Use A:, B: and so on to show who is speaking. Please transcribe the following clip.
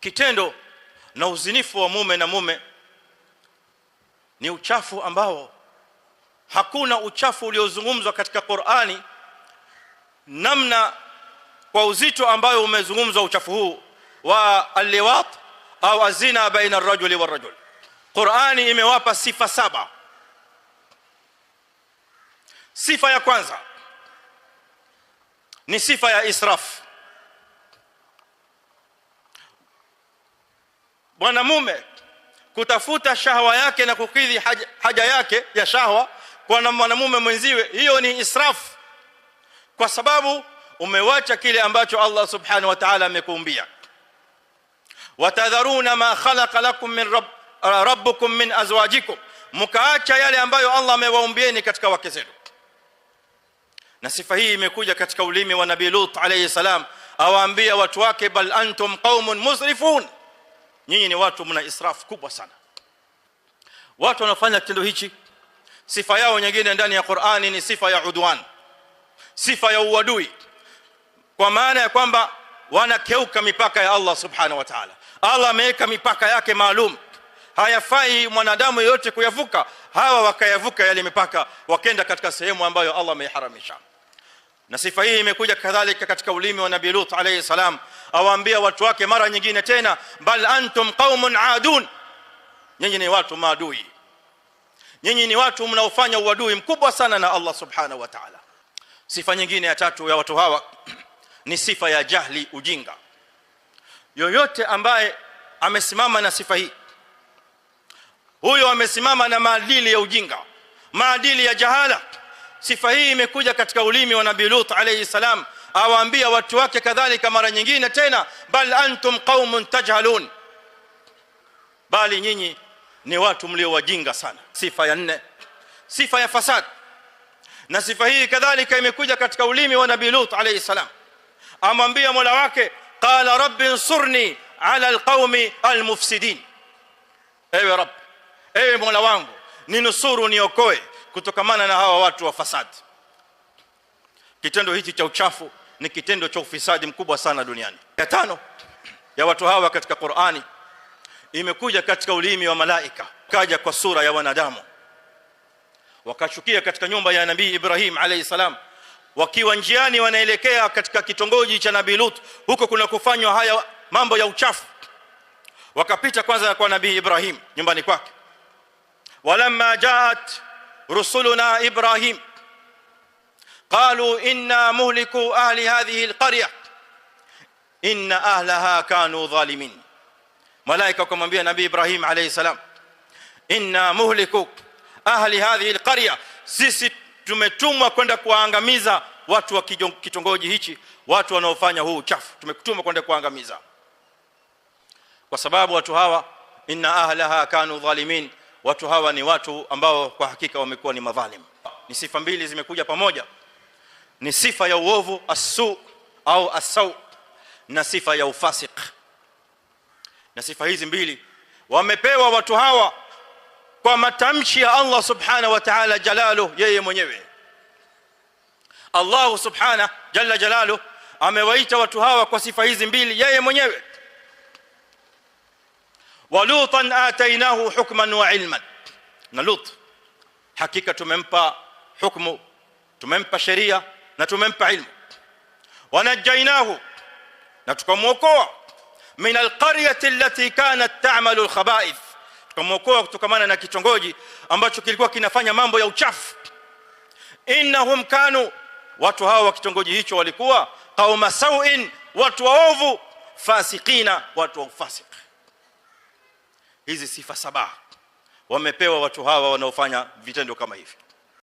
A: kitendo na uzinifu wa mume na mume ni uchafu ambao hakuna uchafu uliozungumzwa katika Qur'ani namna kwa uzito ambayo umezungumzwa uchafu huu wa al-liwat au azina baina ar-rajuli war-rajul. Qur'ani imewapa sifa 7. Sifa ya kwanza ni sifa ya israf. Mwanamume kutafuta shahwa yake na kukidhi haja yake ya shahwa kwa mwanamume mwenziwe, hiyo ni israf, kwa sababu umewacha kile ambacho Allah subhanahu wa ta'ala amekuumbia. Watadharuna ma khalaqa lakum min rabbukum min azwajikum, mkaacha yale ambayo Allah amewaumbieni katika wake zenu. Na sifa hii imekuja katika ulimi wa Nabii Lut alayhi salam, awaambia watu wake, bal antum qaumun musrifun, nyinyi ni watu mna israf kubwa sana. Watu wanafanya kitendo hichi, sifa yao nyingine ndani ya Qur'ani ni sifa ya udwan, sifa ya uadui, kwa maana ya kwamba wanakeuka mipaka ya Allah subhanahu wa ta'ala. Allah ameweka mipaka yake maalum, hayafai mwanadamu yote kuyavuka. Hawa wakayavuka yale mipaka, wakenda katika sehemu ambayo Allah ameharamisha. Na sifa hii imekuja kadhalika katika ulimi wa Nabii Lut alayhi salam, awaambia watu wake mara nyingine tena, bal antum qaumun aadun, nyinyi ni watu maadui, nyinyi ni watu mnaofanya uadui mkubwa sana na Allah subhanahu wa ta'ala. Sifa nyingine ya tatu ya watu hawa ni sifa ya jahli, ujinga. Yoyote ambaye amesimama na sifa hii, huyo amesimama na maadili ya ujinga, maadili ya jahala. Sifa hii imekuja katika ulimi wa Nabii Lut alayhi salam, awaambia watu wake kadhalika mara nyingine tena, bal antum qaumun tajhalun, bali nyinyi ni watu mlio wajinga sana. Sifa ya 4, sifa ya fasad. Na sifa hii kadhalika imekuja katika ulimi wa Nabii Lut alayhi salam, amwambia Mola wake, qala rabbi ansurni ala alqaumi almufsidin, ewe Rabb, ewe Mola wangu ninusuru, niokoe kutokamana na hawa watu wa fasad. Kitendo hichi cha uchafu ni kitendo cha ufisadi mkubwa sana duniani. Ya 5 ya watu hawa katika Qur'ani imekuja katika ulimi wa malaika, kaja kwa sura ya wanadamu, wakashukia katika nyumba ya Nabii Ibrahim alayhi salam, wakiwa njiani wanaelekea katika kitongoji cha Nabii Lut. Huko kuna kufanywa haya mambo ya uchafu. Wakapita kwanza kwa Nabii Ibrahim nyumbani kwake, walamma jaat rusuluna Ibrahim qalu inna muhliku ahli hadhihi alqarya inna ahlaha kanu zalimin. Malaika wakamwambia Nabii Ibrahim alayhi salam, inna muhliku ahli hadhihi alqarya, sisi tumetumwa kwenda kuangamiza watu wa kitongoji hichi, watu wanaofanya huu uchafu, tumekutumwa kwenda kuangamiza. Kwa sababu watu hawa, inna ahlaha kanu zalimin, watu hawa ni watu ambao kwa hakika wamekuwa ni madhalim. Ni sifa mbili zimekuja pamoja, ni sifa ya uovu as-su au as-saw, na sifa ya ufasik. Na sifa hizi mbili wamepewa watu hawa kwa matamshi ya Allah subhanahu wa ta'ala jalaluhu, yeye mwenyewe. Allah subhanahu jalla jalaluhu amewaita watu hawa kwa sifa hizi mbili yeye mwenyewe. Walutan atainahu hukman wa ilman, na Lut hakika tumempa hukumu, tumempa sheria na tumempa ilmu. Wanajainahu, na tukamwokoa, min alqaryati allati kanat ta'malu alkhaba'ith, tukamwokoa kutokamana na kitongoji ambacho kilikuwa kinafanya mambo ya uchafu. Innahum kanu, watu hawa wa kitongoji hicho walikuwa qauma sawin, watu waovu, fasikina, watu wa ufasik. Hizi sifa 7 wamepewa watu hawa wanaofanya vitendo kama hivi.